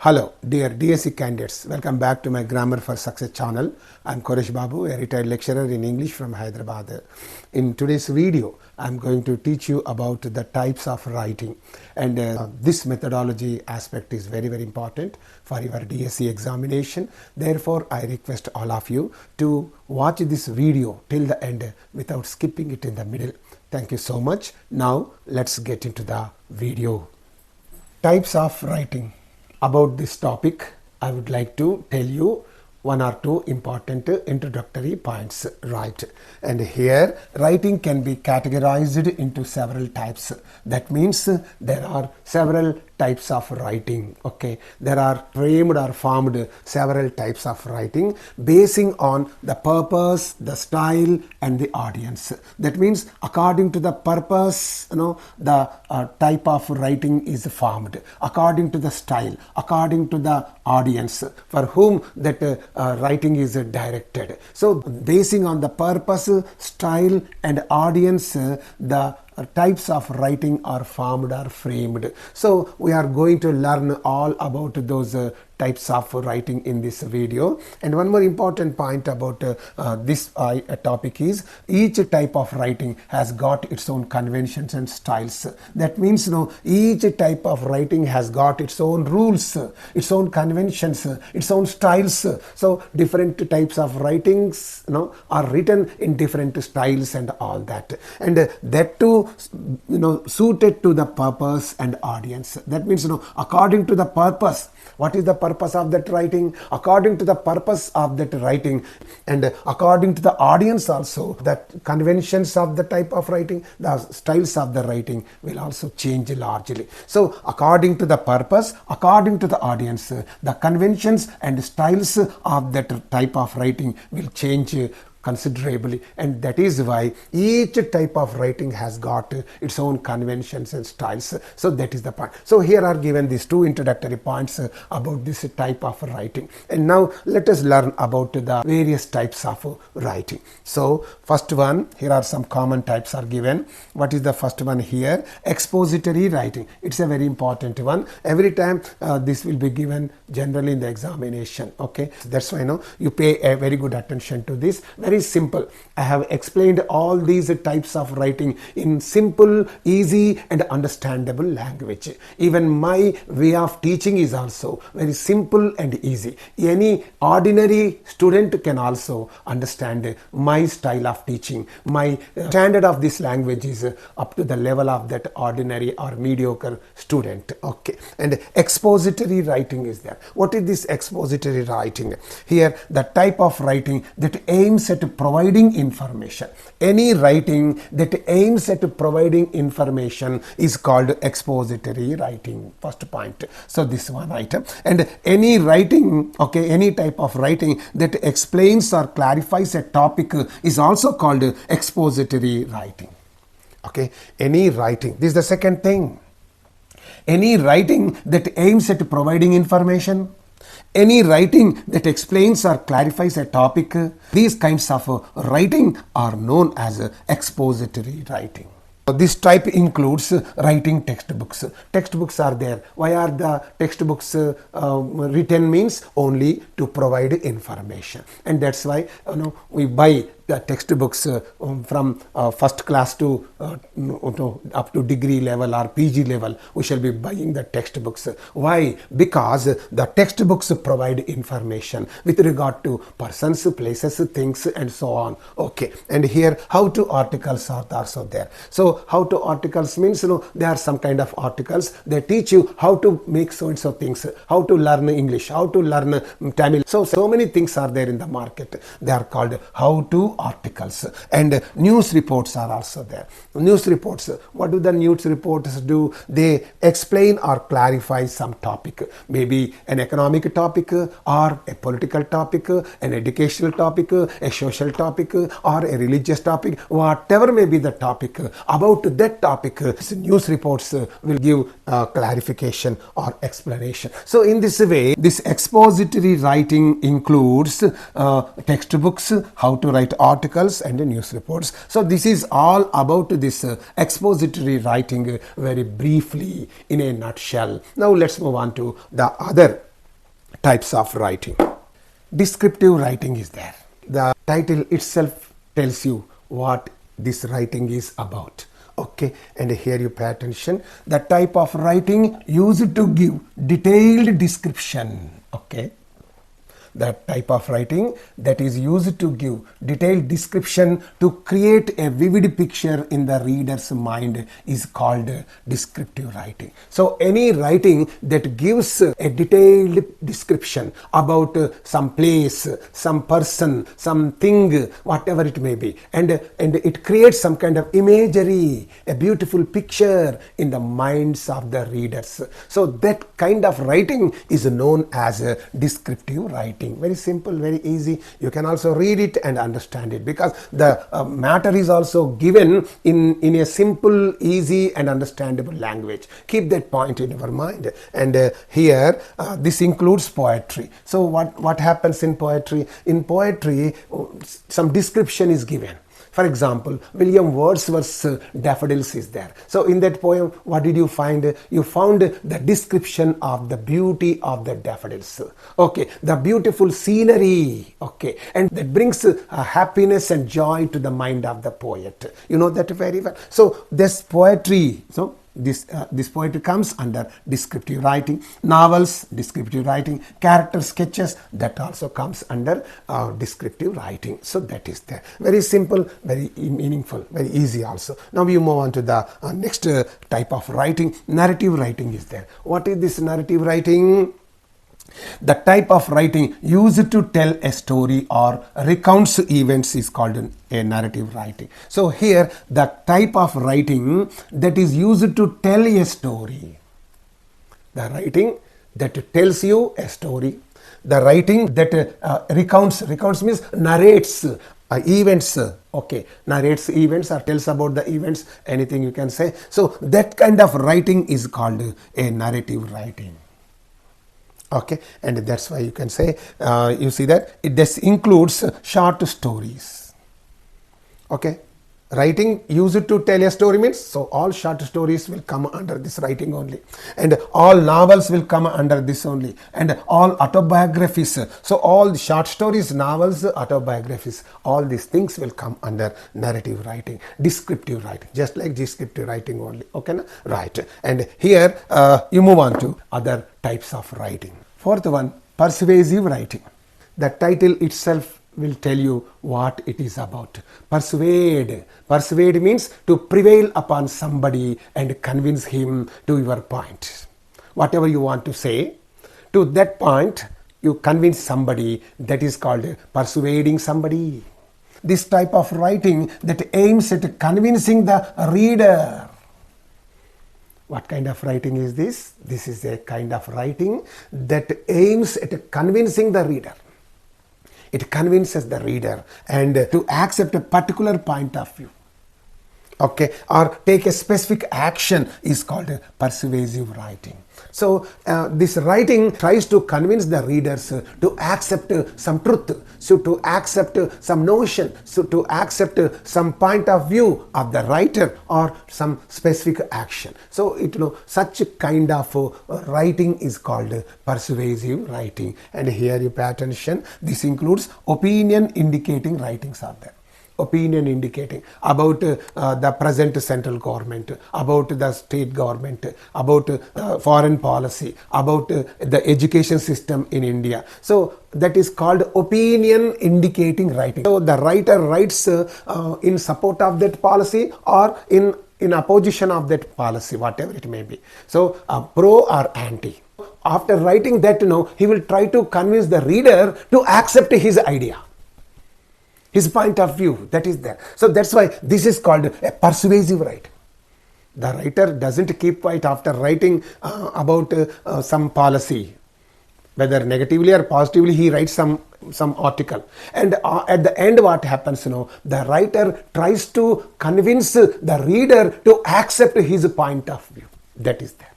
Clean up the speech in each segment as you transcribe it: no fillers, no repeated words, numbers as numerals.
Hello dear DSC candidates, welcome back to my Grammar for Success channel. I am Koresh Babu, a retired lecturer in English from Hyderabad. In today's video, I am going to teach you about the types of writing, and this methodology aspect is very important for your DSC examination. Therefore, I request all of you to watch this video till the end without skipping it in the middle. Thank you so much. Now let's get into the video. Types of writing. About this topic, I would like to tell you one or two important introductory points, right? And here, writing can be categorized into several types. That means there are several types of writing, okay? There are framed or formed several types of writing basing on the purpose, the style and the audience. That means according to the purpose, the type of writing is formed. According to the style, according to the audience for whom that writing is directed. So basing on the purpose, style and audience, the types of writing are formed or framed. So we are going to learn all about those types of writing in this video. And one more important point about this topic is each type of writing has got its own conventions and styles. That means each type of writing has got its own rules, its own conventions, its own styles. So different types of writings are written in different styles and all that, and that too suited to the purpose and audience. That means according to the purpose, what is the purpose of that writing, according to the purpose of that writing, and according to the audience also, that conventions of the type of writing, the styles of the writing will also change largely. So according to the purpose, according to the audience, the conventions and styles of that type of writing will change considerably, and that is why each type of writing has got its own conventions and styles. So that is the point. So here are given these two introductory points about this type of writing, and now let us learn about the various types of writing. So first one, here are some common types are given. What is the first one here? Expository writing. It's a very important one. Every time this will be given generally in the examination, okay? That's why you pay a very good attention to this. Very simple. I have explained all these types of writing in simple, easy and understandable language. Even my way of teaching is also very simple and easy. Any ordinary student can also understand my style of teaching. My standard of this language is up to the level of that ordinary or mediocre student, okay? And expository writing is there. What is this expository writing? Here, the type of writing that aims at providing information. Any writing that aims at providing information is called expository writing. First point. So this one item. And any writing, okay, any type of writing that explains or clarifies a topic is also called expository writing. Okay, any writing. This is the second thing. Any writing that aims at providing information, any writing that explains or clarifies a topic, these kinds of writing are known as expository writing. This type includes writing textbooks. Textbooks are there. Why are the textbooks written? Means only to provide information, and that's why we buy the textbooks from first class to up to degree level or PG level. We shall be buying the textbooks. Why? Because the textbooks provide information with regard to persons, places, things and so on. Okay, and here how to articles are also there. So how to articles means there are some kind of articles. They teach you how to make so and so things, how to learn English, how to learn Tamil. So many things are there in the market. They are called how to articles. And news reports are also there. News reports, what do the news reports do? They explain or clarify some topic, maybe an economic topic or a political topic, an educational topic, a social topic or a religious topic, whatever may be the topic. About that topic, news reports will give clarification or explanation. So in this way, this expository writing includes textbooks, how to write articles and news reports. So this is all about this expository writing very briefly in a nutshell. Now let's move on to the other types of writing. Descriptive writing is there. The title itself tells you what this writing is about. Okay, and here you pay attention. The type of writing used to give detailed description. Okay, the type of writing that is used to give detailed description to create a vivid picture in the reader's mind is called descriptive writing. So any writing that gives a detailed description about some place, some person, something, whatever it may be, and it creates some kind of imagery, a beautiful picture in the minds of the readers. So that kind of writing is known as descriptive writing. Very simple, very easy. You can also read it and understand it because the matter is also given in a simple, easy and understandable language. Keep that point in your mind. And here this includes poetry. So what happens in poetry? In poetry, some description is given. For example, William Wordsworth's Daffodils is there. So in that poem, what did you find? You found the description of the beauty of the daffodils. Okay, the beautiful scenery. Okay, and that brings happiness and joy to the mind of the poet. You know that very well. So this poetry, this poetry comes under descriptive writing. Novels, descriptive writing. Character sketches, that also comes under descriptive writing. So that is there. Very simple, very meaningful, very easy also. Now we move on to the next type of writing. Narrative writing is there. What is this narrative writing? The type of writing used to tell a story or recounts events is called a narrative writing. So here the type of writing that is used to tell a story. The writing that tells you a story. The writing that recounts means narrates events. Okay, narrates events or tells about the events, anything you can say. So that kind of writing is called a narrative writing. Okay, and that's why you can say, you see that this includes short stories. Okay, writing used to tell a story means, so all short stories will come under this writing only, and all novels will come under this only, and all autobiographies. So all the short stories, novels, autobiographies, all these things will come under narrative writing, descriptive writing, just like descriptive writing only. Okay, right? And here you move on to other types of writing. Fourth one, persuasive writing. The title itself will tell you what it is about. Persuade. Persuade means to prevail upon somebody and convince him to your point. Whatever you want to say, to that point you convince somebody, that is called persuading somebody. This type of writing that aims at convincing the reader. What kind of writing is this? This is a kind of writing that aims at convincing the reader. It convinces the reader and to accept a particular point of view. Okay, or take a specific action is called persuasive writing. So this writing tries to convince the readers to accept some truth, so to accept some notion, so to accept some point of view of the writer or some specific action. So such kind of writing is called persuasive writing. And here you pay attention, this includes opinion indicating writings are there. Opinion indicating about the present central government, about the state government, about foreign policy, about the education system in India. So that is called opinion indicating writing. So the writer writes in support of that policy or in opposition of that policy, whatever it may be. So pro or anti. After writing that, he will try to convince the reader to accept his idea, his point of view, that is there. So that's why this is called a persuasive writing. The writer doesn't keep quiet after writing about some policy, whether negatively or positively. He writes some article, and at the end what happens, the writer tries to convince the reader to accept his point of view. That is there.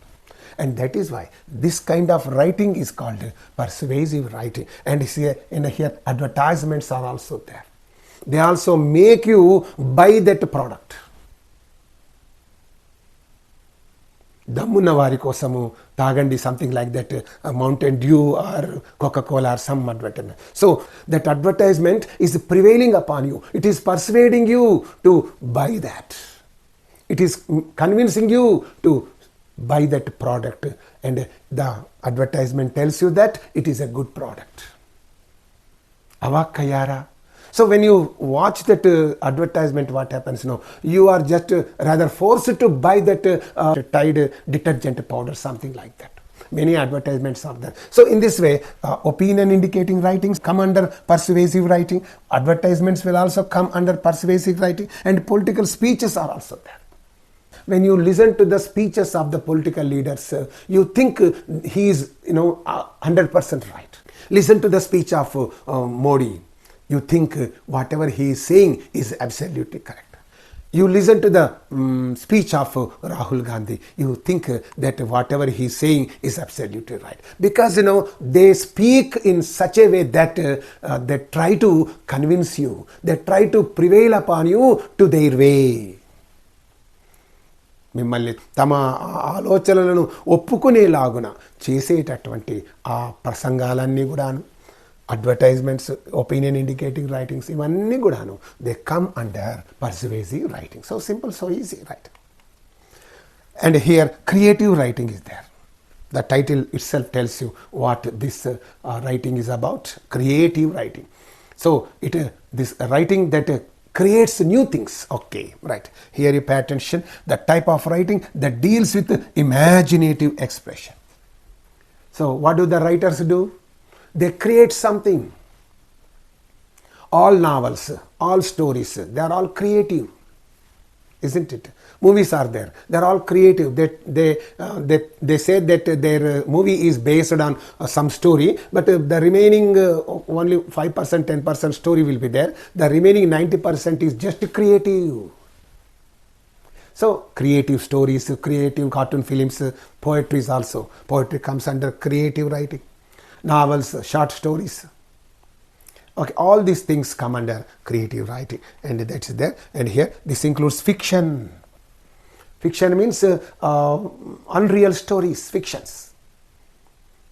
And that is why this kind of writing is called persuasive writing. And here advertisements are also there. They also make you buy that product. దమ్మున్న వారి కోసము తాగండి, something like that, mountain dew or Coca Cola or some advertisement. So that advertisement is prevailing upon you. It is persuading you to buy that. It is convincing you to buy that product, and the advertisement tells you that it is a good product. Avakayara. So when you watch that advertisement, what happens now? You are just rather forced to buy that Tide detergent powder, something like that. Many advertisements are there. So in this way, opinion indicating writings come under persuasive writing. Advertisements will also come under persuasive writing, and political speeches are also there. When you listen to the speeches of the political leaders, you think he is 100% right. Listen to the speech of Modi. You think whatever he is saying is absolutely correct. You listen to the speech of Rahul Gandhi. You think that whatever he is saying is absolutely right. Because they speak in such a way that they try to convince you. They try to prevail upon you to their way. మిమ్మల్ని తమ ఆలోచనలను ఒప్పుకునేలాగున చేసేటటువంటి ఆ ప్రసంగాలన్నీ కూడాను, advertisements, opinion indicating writings, ఇవన్నీ కూడాను they come under persuasive writing. So simple, so easy, right? And here creative writing is there. The title itself tells you what this writing is about. Creative writing. So this writing that creates new things. Okay, right. Here you pay attention. The type of writing that deals with imaginative expression. So what do the writers do? They create something. All novels, all stories, they are all creative, isn't it? Movies are there. They are all creative. They say that their movie is based on some story, but the remaining only 5%, 10% story will be there. The remaining 90% is just creative. So creative stories, creative cartoon films, poetry is also. Poetry comes under creative writing. Novels, short stories. Okay, all these things come under creative writing, and that's there. And here this includes fiction. Fiction means unreal stories, fictions.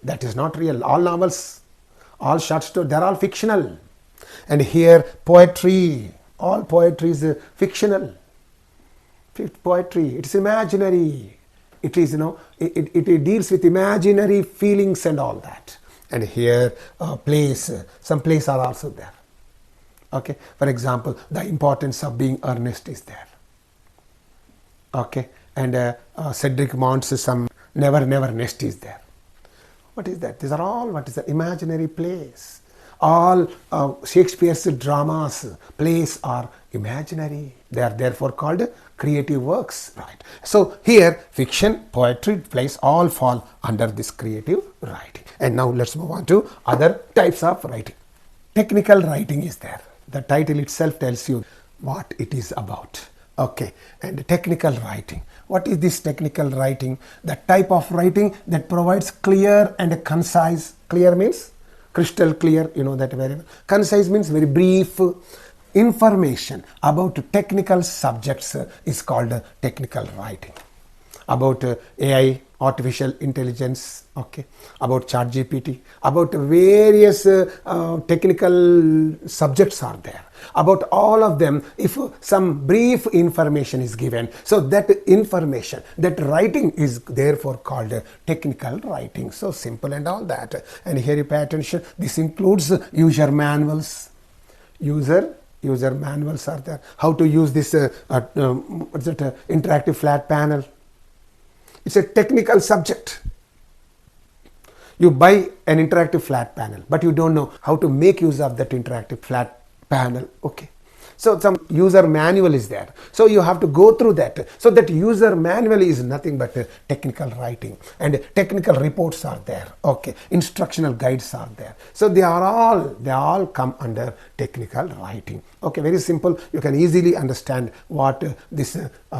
That is not real. All novels, all short stories, they are all fictional. And here poetry, all poetry is fictional. Poetry, it is imaginary. It is, it deals with imaginary feelings and all that. And here plays, some plays are also there. Okay, for example, the importance of being earnest is there. Okay, and Cedric Mont's some never nest is there. What is that? These are all, what is that? Imaginary plays. All Shakespeare's dramas, plays are imaginary. They are therefore called creative works, right? So here fiction, poetry, plays all fall under this creative writing. And now let's move on to other types of writing. Technical writing is there. The title itself tells you what it is about. Okay, and technical writing. What is this technical writing? The type of writing that provides clear and concise. Clear means crystal clear, you know that very well. Concise means very brief information about technical subjects is called technical writing. About AI, artificial intelligence, okay, about ChatGPT, about various technical subjects are there. About all of them, if some brief information is given, so that information, that writing is therefore called technical writing. So simple and all that. And here you pay attention, this includes user manuals. User manuals are there. How to use this interactive flat panel. It's a technical subject. You buy an interactive flat panel, but you don't know how to make use of that interactive flat panel. Okay, so some user manual is there, so you have to go through that. So that user manual is nothing but technical writing, and technical reports are there. Okay, instructional guides are there. So they all come under technical writing. Okay, very simple. You can easily understand what this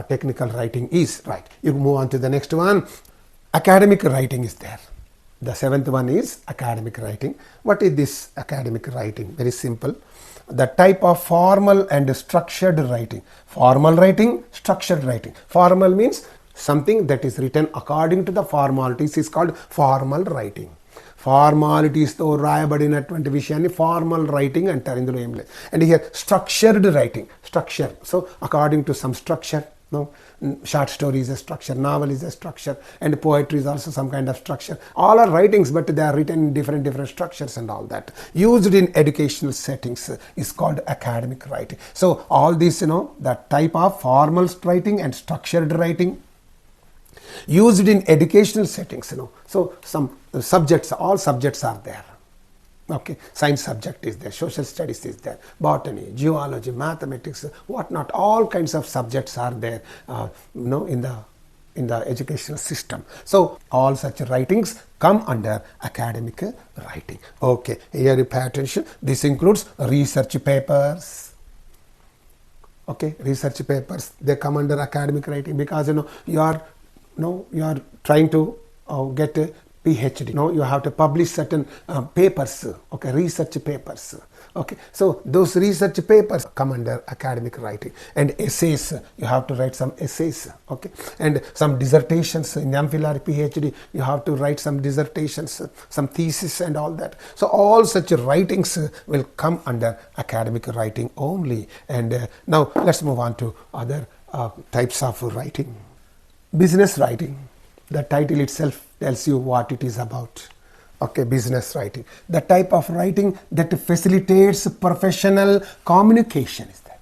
technical writing is, right? You move on to the next one. Academic writing is there. The seventh one is academic writing. What is this academic writing? Very simple. The type of formal and structured writing. Formal writing, structured writing. Formal means Something that is written according to the formalities is called formal writing. ఫార్మాలిటీస్తో రాయబడినటువంటి విషయాన్ని formal writing అంటారు. ఇందులో ఏం లేదు. And here structured writing, structure. So according to some structure. No, short story is a structure, novel is a structure, and poetry is also some kind of structure. All are writings, but they are written in different structures and all that. Used in educational settings is called academic writing. So all these, the type of formal writing and structured writing used in educational settings, So some subjects, all subjects are there. Okay, science subject is there, social studies is there, botany, geology, mathematics, whatnot, all kinds of subjects are there, in the educational system. So all such writings come under academic writing. Okay, here you pay attention. This includes research papers. Okay, research papers, they come under academic writing because you are trying to get a PhD. You have to publish certain papers, okay, research papers. Okay, so those research papers come under academic writing. And essays, you have to write some essays, okay, and some dissertations. In MPhil or PhD, you have to write some dissertations, some thesis and all that. So all such writings will come under academic writing only. And now let's move on to other types of writing. Business writing. The title itself tells you what it is about. Okay, business writing. The type of writing that facilitates professional communication is that.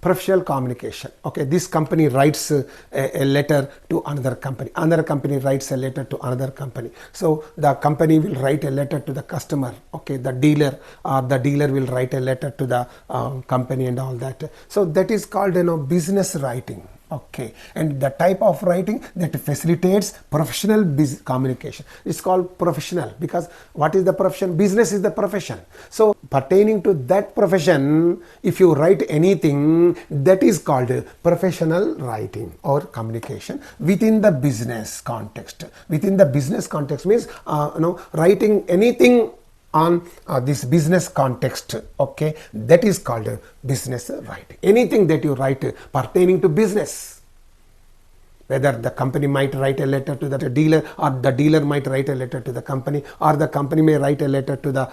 Professional communication. Okay, this company writes a letter to another company. Another company writes a letter to another company. So the company will write a letter to the customer. Okay, the dealer will write a letter to the company and all that. So that is called business writing. Okay, and the type of writing that facilitates professional communication, it's called professional, because what is the profession? Business is the profession. So pertaining to that profession, if you write anything, that is called professional writing or communication within the business context. Within the business context means writing anything on this business context, okay, that is called business writing. Anything that you write pertaining to business, whether the company might write a letter to the dealer, or the dealer might write a letter to the company, or the company may write a letter to the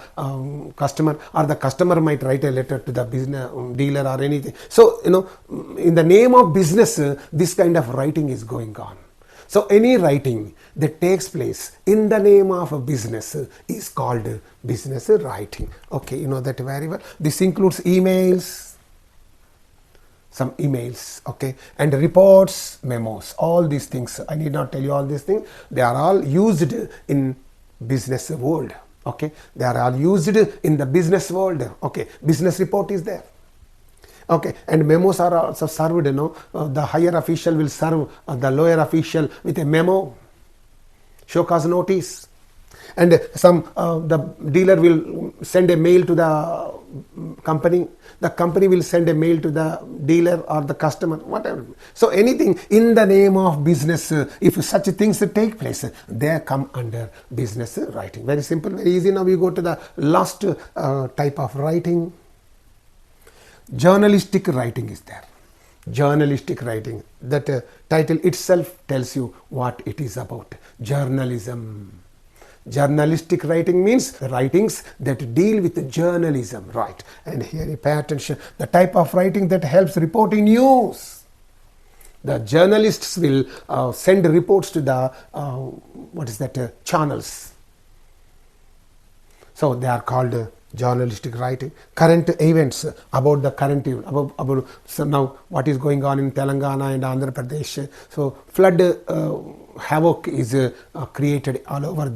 customer, or the customer might write a letter to the business dealer or anything. So in the name of business, this kind of writing is going on. So any writing that takes place in the name of a business is called business writing. Okay, you know that very well. This includes emails, some emails, okay, and reports, memos, all these things. I need not tell you all these things. They are all used in business world. Okay, they are all used in the business world. Okay, business report is there. Okay, and memos are also served, the higher official will serve the lower official with a memo, show cause notice, and the dealer will send a mail to the company, the company will send a mail to the dealer or the customer, whatever. So anything in the name of business, if such things take place, they come under business writing. Very simple, very easy. Now we go to the last type of writing. Journalistic writing is there. Journalistic writing, that title itself tells you what it is about. Journalism. Journalistic writing means writings that deal with journalism, right? And here you pay attention, the type of writing that helps reporting news. The journalists will send reports to the channels. So they are called journalistic writing. Current events, about the current about so now what is going on in Telangana and Andhra Pradesh. So flood havoc is created all over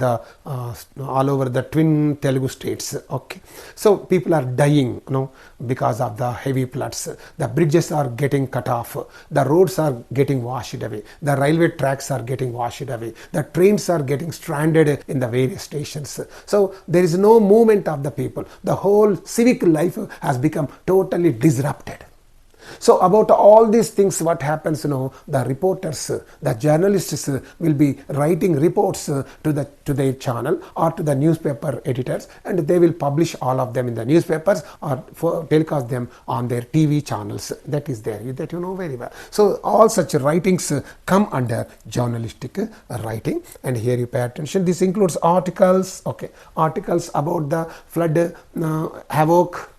the twin Telugu states. Okay, so people are dying, because of the heavy floods. The bridges are getting cut off. The roads are getting washed away. The railway tracks are getting washed away. The trains are getting stranded in the various stations. So there is no movement of the people. The whole civic life has become totally disrupted. So about all these things, what happens, the reporters, the journalists will be writing reports to their channel or to the newspaper editors, and they will publish all of them in the newspapers or telecast them on their TV channels. That is there, that you know very well. So all such writings come under journalistic writing, and here you pay attention. This includes articles, okay, articles about the flood havoc,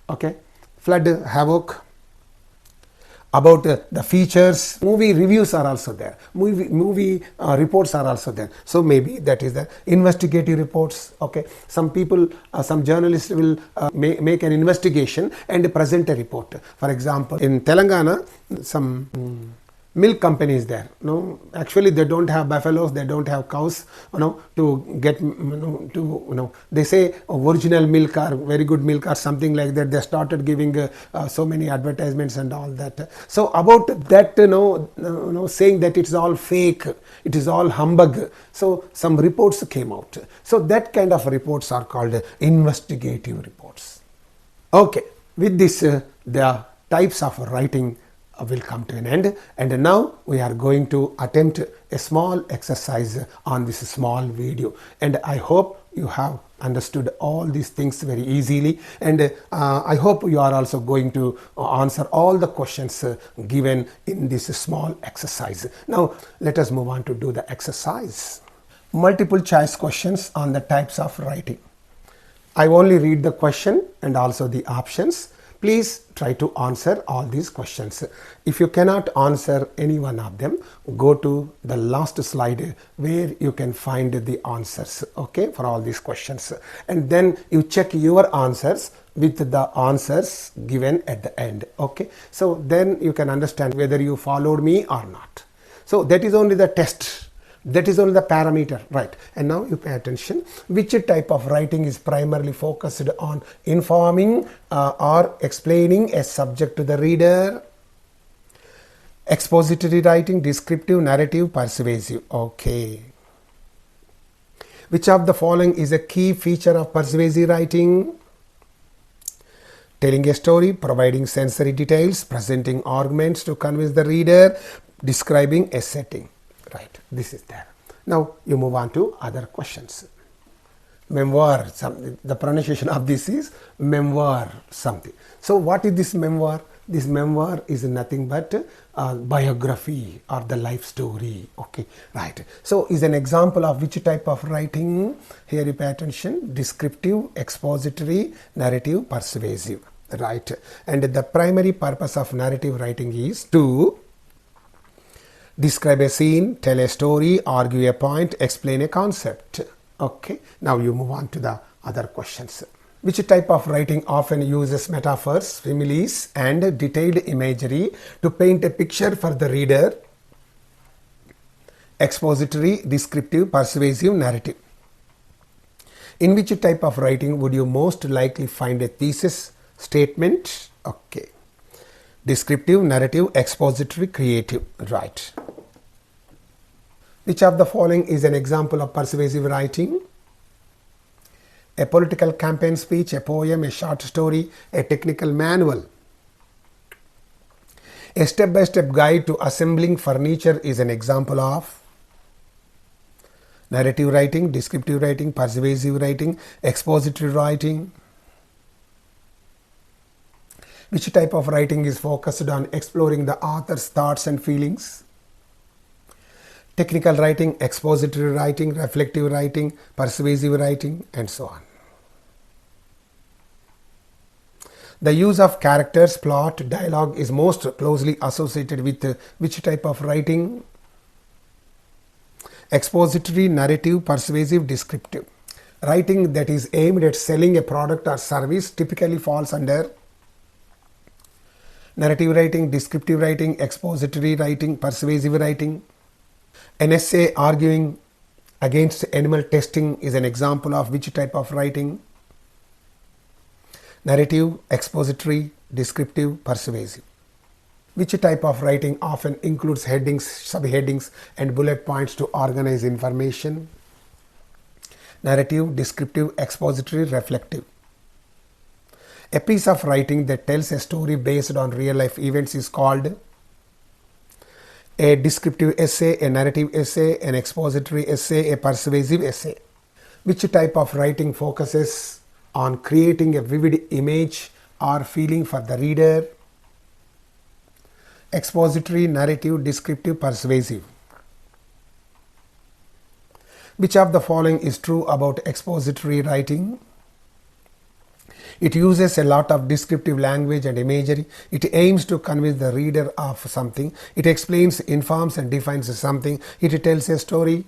okay, flood havoc, about the features. Movie reviews are also there, movie reports are also there. So maybe that is the investigative reports, okay. Some people, some journalists will make an investigation and present a report. For example, in Telangana, some milk company is there. Actually they don't have buffaloes, they don't have cows, to get, they say original milk or very good milk or something like that. They started giving so many advertisements and all that. So about that, saying that it's all fake, it is all humbug. So some reports came out. So that kind of reports are called investigative reports. Okay, with this the types of writing will come to an end, and now we are going to attempt a small exercise on this small video, and I hope you have understood all these things very easily, and I hope you are also going to answer all the questions given in this small exercise. Now let us move on to do the exercise. Multiple choice questions on the types of writing. I only read the question and also the options. Please try to answer all these questions. If you cannot answer any one of them, go to the last slide where you can find the answers, okay, for all these questions. And then you check your answers with the answers given at the end, okay. So then you can understand whether you followed me or not. So that is only the test. That is only the parameter, right? And now you pay attention. Which type of writing is primarily focused on informing or explaining a subject to the reader? Expository writing, descriptive, narrative, persuasive. Okay. Which of the following is a key feature of persuasive writing? Telling a story, providing sensory details, presenting arguments to convince the reader, describing a setting. Right, this is there. Now you move on to other questions. Memoir, the pronunciation of this is memoir something. So what is this memoir? This memoir is nothing but biography or the life story, okay, right. So is an example of which type of writing? Here you pay attention. Descriptive, expository, narrative, persuasive, right. And the primary purpose of narrative writing is to describe a scene, tell a story, argue a point, explain a concept. Okay, now you move on to the other questions. Which type of writing often uses metaphors, similes, and detailed imagery to paint a picture for the reader? Expository, descriptive, persuasive, narrative. In which type of writing would you most likely find a thesis statement? Okay. Descriptive, narrative, expository, creative, right. Which of the following is an example of persuasive writing? A political campaign speech, a poem, a short story, a technical manual. A step-by-step guide to assembling furniture is an example of narrative writing, descriptive writing, persuasive writing, expository writing. Which type of writing is focused on exploring the author's thoughts and feelings? Technical writing, expository writing, reflective writing, persuasive writing, and so on. The use of characters, plot, dialogue is most closely associated with which type of writing? Expository, narrative, persuasive, descriptive. Writing that is aimed at selling a product or service typically falls under narrative writing, descriptive writing, expository writing, persuasive writing. An essay arguing against animal testing is an example of which type of writing? Narrative, expository, descriptive, persuasive. Which type of writing often includes headings, subheadings, and bullet points to organize information? Narrative, descriptive, expository, reflective. A piece of writing that tells a story based on real life events is called a descriptive essay, a narrative essay, an expository essay, a persuasive essay. Which type of writing focuses on creating a vivid image or feeling for the reader? Expository, narrative, descriptive, persuasive. Which of the following is true about expository writing? It uses a lot of descriptive language and imagery. It aims to convince the reader of something. It explains, informs and defines something. It tells a story.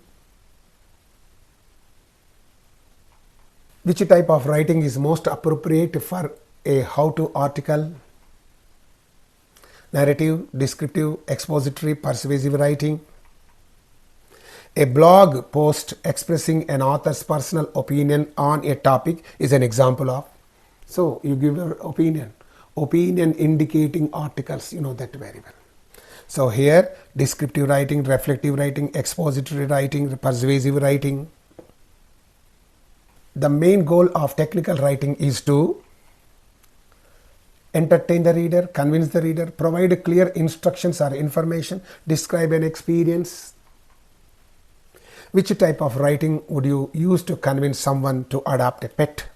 Which type of writing is most appropriate for a how-to article? Narrative, descriptive, expository, persuasive writing. A blog post expressing an author's personal opinion on a topic is an example of. So you give your opinion. Opinion indicating articles, you know that very well. So here, descriptive writing, reflective writing, expository writing, persuasive writing. The main goal of technical writing is to entertain the reader, convince the reader, provide clear instructions or information, describe an experience. Which type of writing would you use to convince someone to adopt a pet?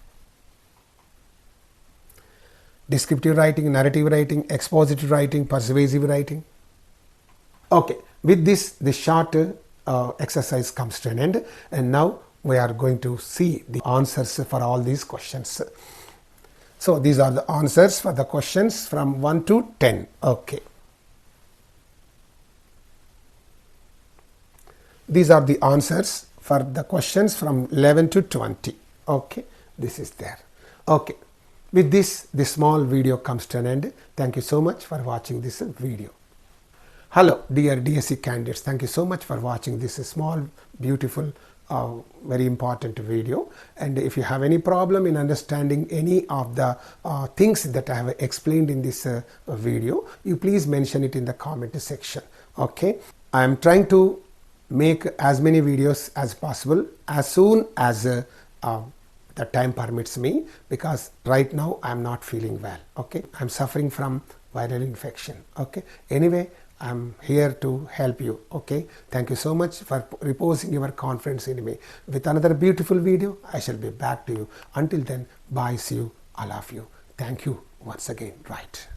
Descriptive writing, narrative writing, expository writing, persuasive writing. Okay, with this short exercise comes to an end, and now we are going to see the answers for all these questions. So these are the answers for the questions from 1 to 10. Okay. These are the answers for the questions from 11 to 20. Okay, this is there. Okay. With this small video comes to an end. Thank you so much for watching this video. Hello, dear DSC candidates. Thank you so much for watching this small, beautiful, very important video. And if you have any problem in understanding any of the things that I have explained in this video, you please mention it in the comment section. Okay. I am trying to make as many videos as possible as soon as the time permits me, because right now I am not feeling well. Okay, I am suffering from viral infection. Okay, anyway, I am here to help you. Okay, thank you so much for reposing your confidence in me. With another beautiful video, I shall be back to you. Until then, bye, see you, I love you. Thank you once again. Right.